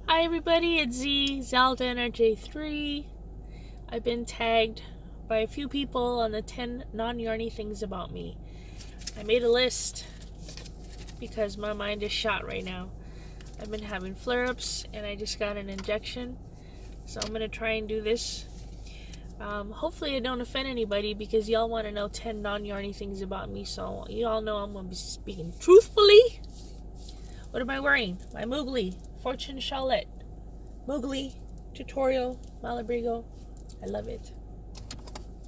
Hi everybody, it's Zelda NRJ3. I've been tagged by a few people on the 10 non-yarny things about me. I made a list because my mind is shot right now. I've been having flare-ups and I just got an injection. So I'm going to try and do this. Hopefully I don't offend anybody because y'all want to know 10 non-yarny things about me. So you all know I'm going to be speaking truthfully. What am I wearing? My Mowgli Fortune Shawlette Mowgli tutorial Malabrigo. I love it.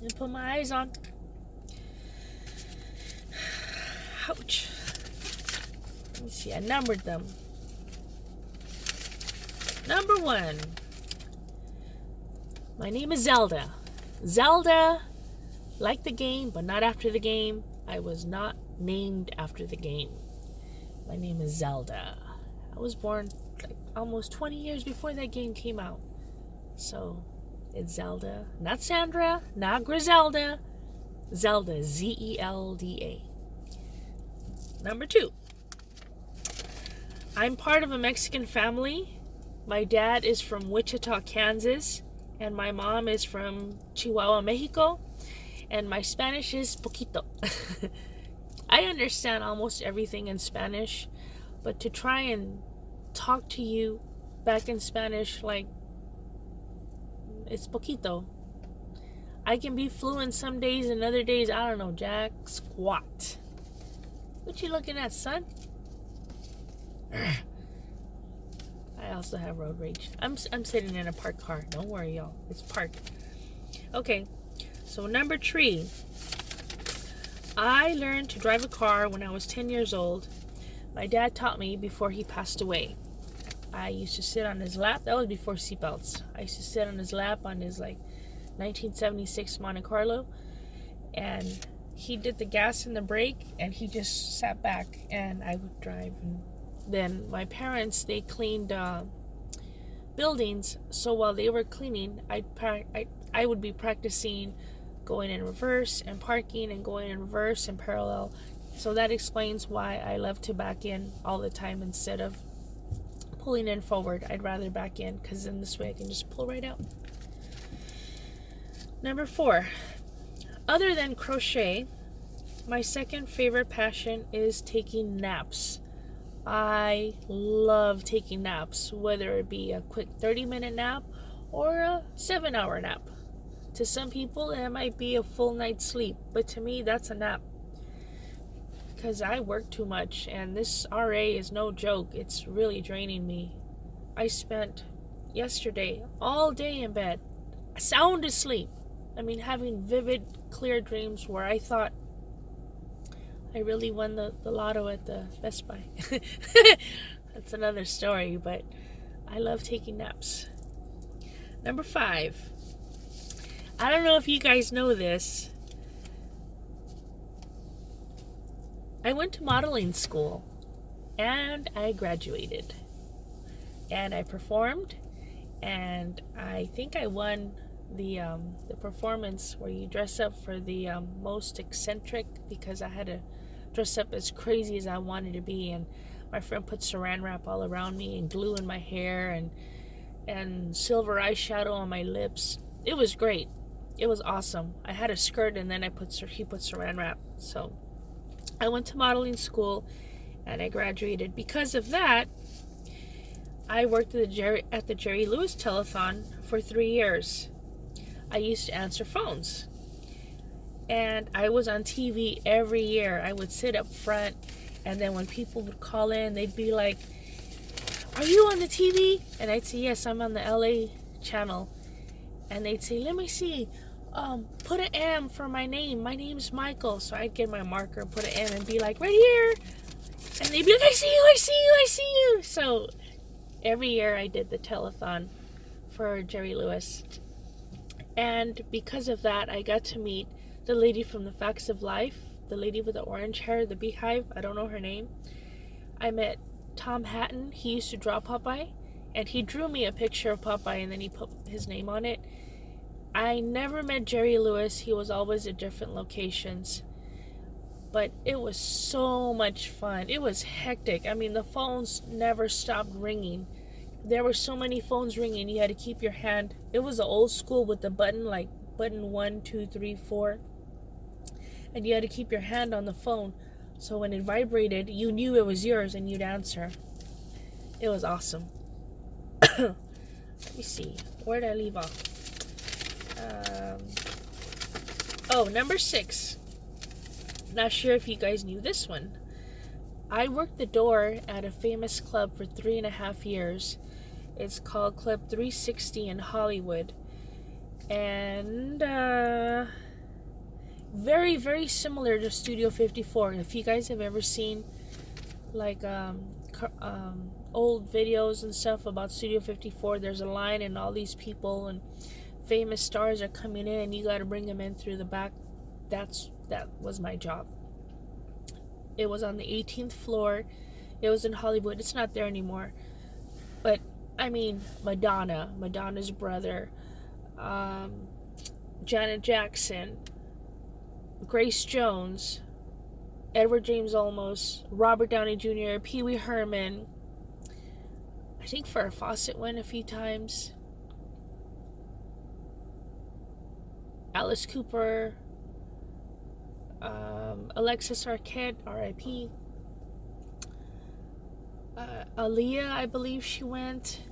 And put my eyes on. Ouch. Let me see. I numbered them. Number 1. My name is Zelda. Zelda, like the game, but not after the game. I was not named after the game. My name is Zelda. I was born like almost 20 years before that game came out. So, it's Zelda. Not Sandra, not Griselda. Zelda, Z-E-L-D-A. Number 2. I'm part of a Mexican family. My dad is from Wichita, Kansas. And my mom is from Chihuahua, Mexico. And my Spanish is poquito. I understand almost everything in Spanish, but to try and talk to you back in Spanish, like, it's poquito. I can be fluent some days and other days, I don't know, jack squat. What you looking at, son? I also have road rage. I'm sitting in a parked car. Don't worry, y'all. It's parked. Okay, so number 3. I learned to drive a car when I was 10 years old. My dad taught me before he passed away. I used to sit on his lap. That was before seatbelts. I used to sit on his lap on his 1976 Monte Carlo. And he did the gas and the brake and he just sat back and I would drive. And then my parents, they cleaned buildings. So while they were cleaning, I would be practicing going in reverse and parking and going in reverse and parallel. So that explains why I love to back in all the time instead of pulling in forward. I'd rather back in because in this way I can just pull right out. Number 4. Other than crochet, my second favorite passion is taking naps. I love taking naps, whether it be a quick 30-minute nap or a 7-hour nap. To some people, it might be a full night's sleep, but to me, that's a nap. Because I work too much, and this RA is no joke. It's really draining me. I spent yesterday all day in bed, sound asleep. I mean, having vivid, clear dreams where I thought I really won the lotto at the Best Buy. That's another story, but I love taking naps. Number 5. I don't know if you guys know this. I went to modeling school and I graduated. And I performed and I think I won the performance where you dress up for the most eccentric, because I had to dress up as crazy as I wanted to be, and my friend put saran wrap all around me and glue in my hair and silver eyeshadow on my lips. It was great. It was awesome. I had a skirt and then he put saran wrap. So I went to modeling school and I graduated. Because of that, I worked at the Jerry Lewis Telethon for 3 years. I used to answer phones. And I was on TV every year. I would sit up front, and then when people would call in, they'd be like, "Are you on the TV?" And I'd say, "Yes, I'm on the LA channel." And they'd say, "Let me see. Put an M for my name. My name's Michael." So I'd get my marker and put an M and be like, "Right here." And they'd be like, "I see you, I see you, I see you." So every year I did the telethon for Jerry Lewis. And because of that, I got to meet the lady from The Facts of Life, the lady with the orange hair, the beehive. I don't know her name. I met Tom Hatton. He used to draw Popeye. And he drew me a picture of Popeye and then he put his name on it. I never met Jerry Lewis. He was always at different locations. But it was so much fun. It was hectic. I mean, the phones never stopped ringing. there were so many phones ringing. You had to keep your hand. It was the old school with the button, like button 1, 2, 3, 4. And you had to keep your hand on the phone. So when it vibrated, you knew it was yours and you'd answer. It was awesome. Let me see. Where did I leave off? Number 6. Not sure if you guys knew this one. I worked the door at a famous club for 3.5 years. It's called Club 360 in Hollywood. And very, very similar to Studio 54. If you guys have ever seen like old videos and stuff about Studio 54, there's a line and all these people and famous stars are coming in and you got to bring them in through the back. That was my job. It was on the 18th floor. It was in Hollywood. It's not there anymore. But I mean, Madonna's brother, Janet Jackson, Grace Jones, Edward James Olmos, Robert Downey Jr., Pee Wee Herman. I think Farrah Fawcett went a few times. Alice Cooper, Alexis Arquette, R.I.P. Aaliyah, I believe she went.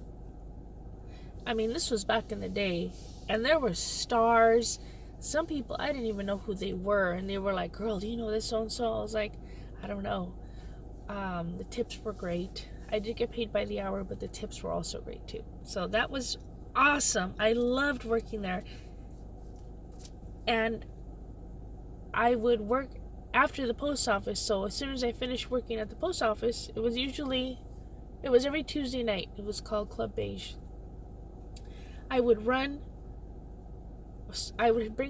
I mean, this was back in the day, and there were stars. Some people, I didn't even know who they were, and they were like, girl, do you know this so-and-so? I was like, I don't know. The tips were great. I did get paid by the hour, but the tips were also great too. So that was awesome. I loved working there. And I would work after the post office. So as soon as I finished working at the post office, it was every Tuesday night. It was called Club Beige. I would bring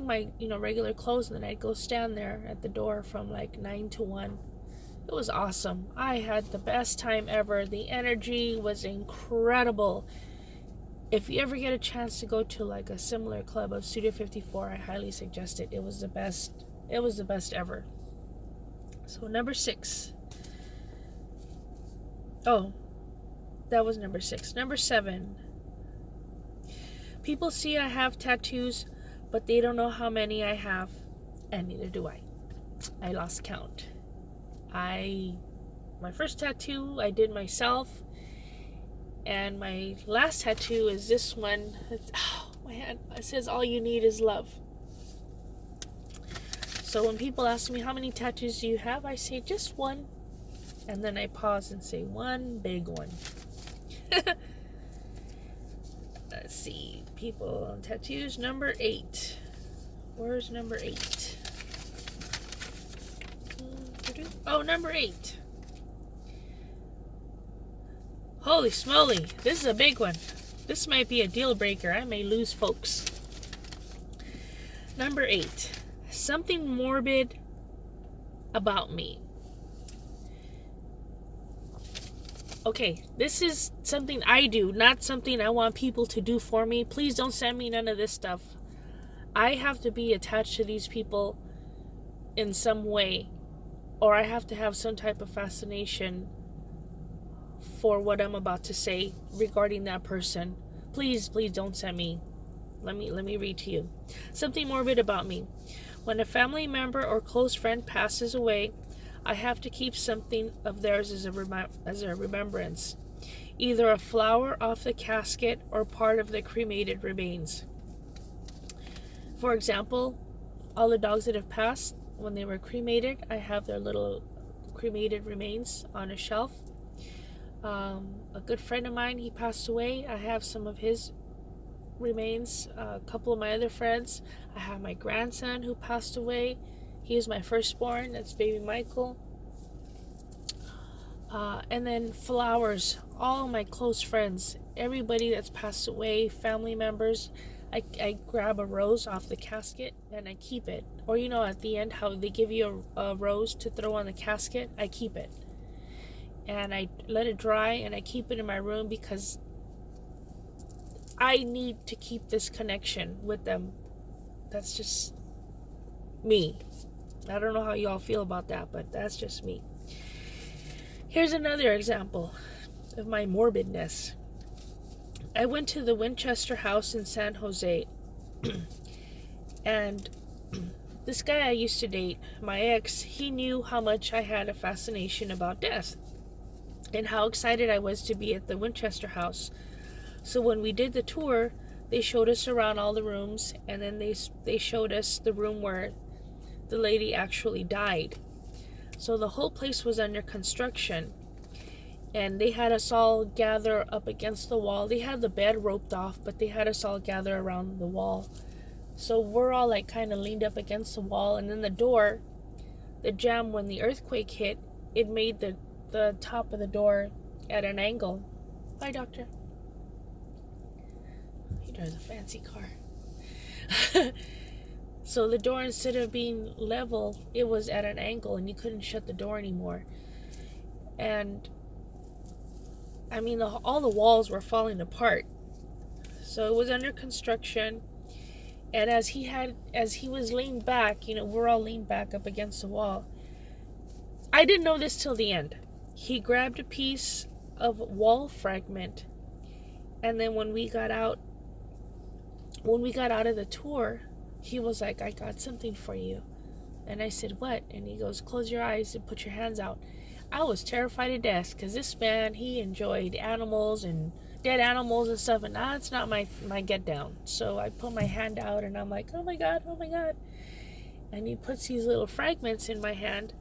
my, regular clothes, and then I'd go stand there at the door from like 9 to 1. It was awesome. I had the best time ever. The energy was incredible. If you ever get a chance to go to like a similar club of Studio 54, I highly suggest it. It was the best. It was the best ever. So number 6. Oh, that was number 6. Number 7. People see I have tattoos, but they don't know how many I have, and neither do I. I lost count. My first tattoo I did myself, and my last tattoo is this one. My hand, it says all you need is love. So when people ask me how many tattoos do you have, I say just one, and then I pause and say one big one. Let's see, people on tattoos. Number 8. Where's number 8? Oh, number 8. Holy smoly, this is a big one. This might be a deal breaker. I may lose folks. Number 8. Something morbid about me. Okay, this is something I do, not something I want people to do for me. Please don't send me none of this stuff. I have to be attached to these people in some way, or I have to have some type of fascination for what I'm about to say regarding that person. Please don't send me. Let me read to you. Something morbid about me. When a family member or close friend passes away, I have to keep something of theirs as a remembrance. Either a flower off the casket or part of the cremated remains. For example, all the dogs that have passed, when they were cremated, I have their little cremated remains on a shelf. A good friend of mine, he passed away. I have some of his remains. A couple of my other friends. I have my grandson who passed away. He is my firstborn. That's baby Michael. And then flowers. All my close friends. Everybody that's passed away. Family members. I grab a rose off the casket and I keep it. Or at the end how they give you a rose to throw on the casket. I keep it. And I let it dry and I keep it in my room because I need to keep this connection with them. That's just me. I don't know how y'all feel about that, but that's just me. Here's another example of my morbidness. I went to the Winchester house in San Jose, and this guy I used to date, my ex, he knew how much I had a fascination about death and how excited I was to be at the Winchester house. So when we did the tour, they showed us around all the rooms, and then they showed us the room where the lady actually died. So the whole place was under construction, and they had us all gather up against the wall. They had the bed roped off, but they had us all gather around the wall. So we're all like kind of leaned up against the wall, and then the door, the jam when the earthquake hit, it made the top of the door at an angle. Bye, doctor. He drives a fancy car. So the door, instead of being level, it was at an angle, and you couldn't shut the door anymore. And I mean, all the walls were falling apart. So it was under construction. And as he was leaned back, we're all leaned back up against the wall. I didn't know this till the end. He grabbed a piece of wall fragment, and then when we got out of the tour, he was like, "I got something for you." And I said, "What?" And he goes, "Close your eyes and put your hands out." I was terrified to death, because this man, he enjoyed animals and dead animals and stuff, and that's not my get down. So I put my hand out, and I'm like, oh my god. And he puts these little fragments in my hand,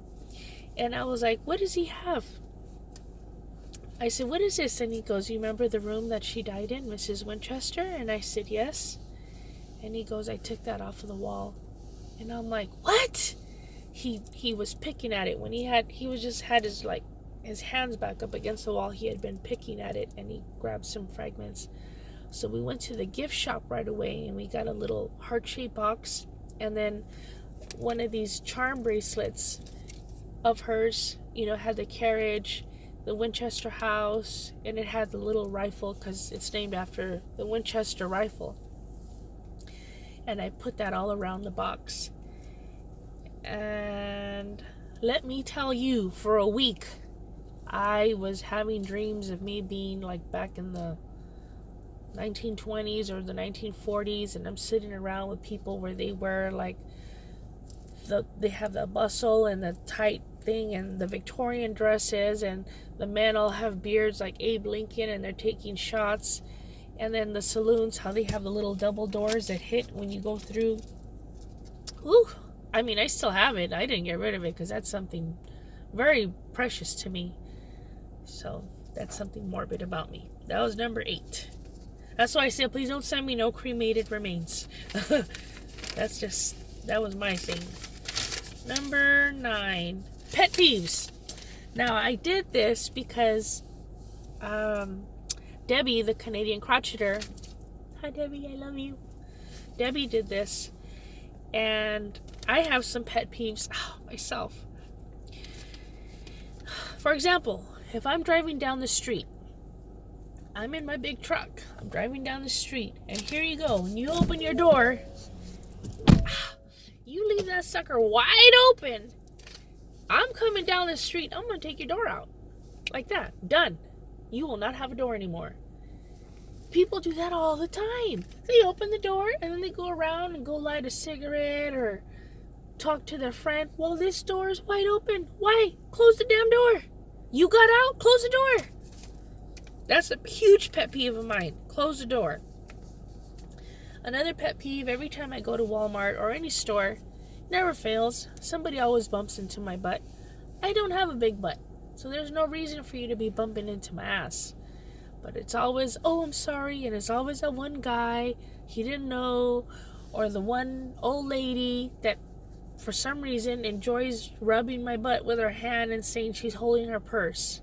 and I was like, what does he have? I said, what is this? And he goes, you remember the room that she died in, Mrs. Winchester? And I said, yes. And he goes, I took that off of the wall. And I'm like, what? He was picking at it when he had his hands back up against the wall. He had been picking at it, and he grabbed some fragments. So we went to the gift shop right away, and we got a little heart-shaped box, and then one of these charm bracelets of hers, had the carriage, the Winchester house, and it had the little rifle because it's named after the Winchester rifle. And I put that all around the box. And let me tell you, for a week, I was having dreams of me being like back in the 1920s or the 1940s, and I'm sitting around with people where they wear like they have the bustle and the tight thing and the Victorian dresses, and the men all have beards like Abe Lincoln, and they're taking shots. And then the saloons, how they have the little double doors that hit when you go through. Ooh, I mean, I still have it. I didn't get rid of it because that's something very precious to me. So that's something morbid about me. That was number 8. That's why I said, please don't send me no cremated remains. That was my thing. Number 9, pet peeves. Now, I did this because Debbie, the Canadian crocheter, hi Debbie, I love you. Debbie did this, and I have some pet peeves myself. For example, if I'm driving down the street, I'm in my big truck, I'm driving down the street, and here you go, when you open your door, you leave that sucker wide open, I'm coming down the street, I'm going to take your door out. Like that. Done. You will not have a door anymore. People do that all the time. They open the door, and then they go around and go light a cigarette or talk to their friend. Well, this door is wide open. Why? Close the damn door. You got out? Close the door. That's a huge pet peeve of mine. Close the door. Another pet peeve, every time I go to Walmart or any store, never fails. Somebody always bumps into my butt. I don't have a big butt, so there's no reason for you to be bumping into my ass. But it's always, oh, I'm sorry, and it's always that one guy, he didn't know, or the one old lady that for some reason enjoys rubbing my butt with her hand and saying she's holding her purse.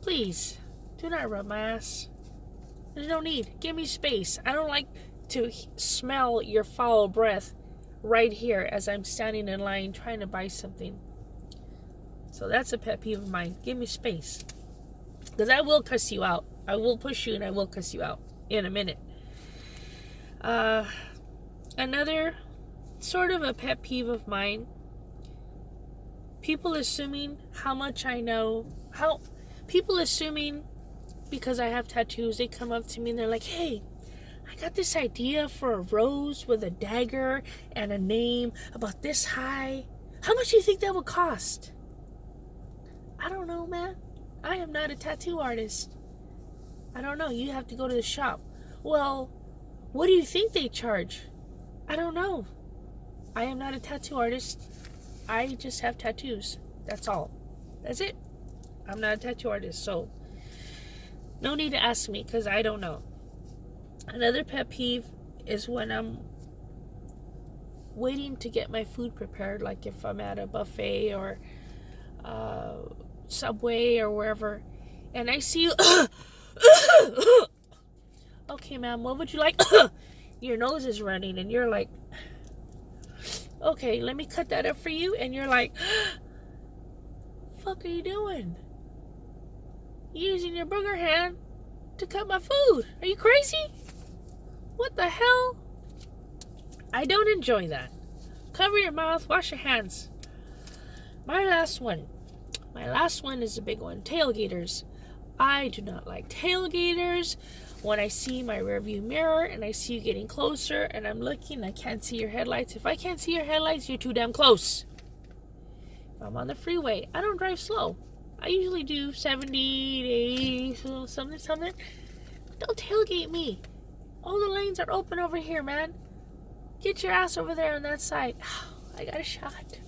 Please, do not rub my ass. There's no need. Give me space. I don't like to smell your foul breath right here as I'm standing in line trying to buy something. So that's a pet peeve of mine. Give me space. Because I will cuss you out. I will push you and I will cuss you out in a minute. Another sort of a pet peeve of mine. People assuming how much I know. People assuming because I have tattoos, they come up to me and they're like, hey, I got this idea for a rose with a dagger and a name about this high. How much do you think that would cost? I don't know, man. I am not a tattoo artist. I don't know. You have to go to the shop. Well, what do you think they charge? I don't know. I am not a tattoo artist. I just have tattoos. That's all. That's it. I'm not a tattoo artist, so no need to ask me because I don't know. Another pet peeve is when I'm waiting to get my food prepared, like if I'm at a buffet or Subway or wherever, and I see you. Okay, ma'am, what would you like? Your nose is running, and you're like, okay, let me cut that up for you, and you're like, fuck are you doing? You're using your booger hand to cut my food. Are you crazy? What the hell? I don't enjoy that. Cover your mouth, wash your hands. My last one is a big one. Tailgaters. I do not like tailgaters. When I see my rearview mirror and I see you getting closer and I'm looking, I can't see your headlights. If I can't see your headlights, you're too damn close. If I'm on the freeway, I don't drive slow. I usually do 70 to 80, something. Don't tailgate me. All the lanes are open over here, man. Get your ass over there on that side. I got a shot.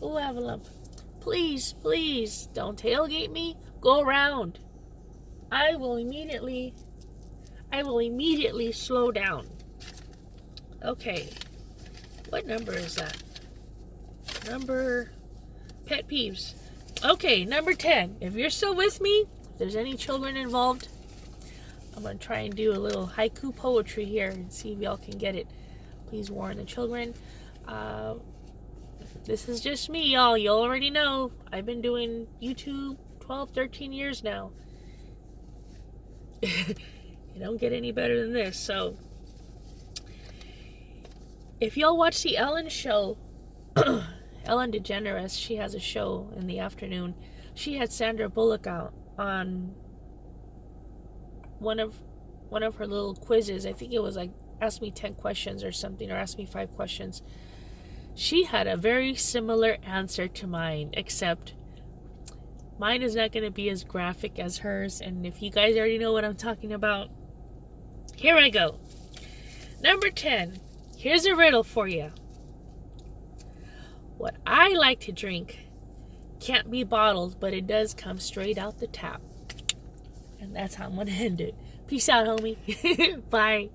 Oh, I have a lump. Please, please, don't tailgate me. Go around. I will immediately slow down. Okay. What number is that? Number pet peeves. Okay, number 10. If you're still with me, if there's any children involved, I'm going to try and do a little haiku poetry here and see if y'all can get it. Please warn the children. This is just me, y'all. You already know. I've been doing YouTube 12, 13 years now. You don't get any better than this. So, if y'all watch the Ellen show, Ellen DeGeneres, she has a show in the afternoon. She had Sandra Bullock out on one of her little quizzes. I think it was like ask me 10 questions or something, or ask me 5 questions. She had a very similar answer to mine, except mine is not going to be as graphic as hers. And if you guys already know what I'm talking about, here I go. Number 10. Here's a riddle for you. What I like to drink can't be bottled, but it does come straight out the tap. And that's how I'm going to end it. Peace out, homie. Bye.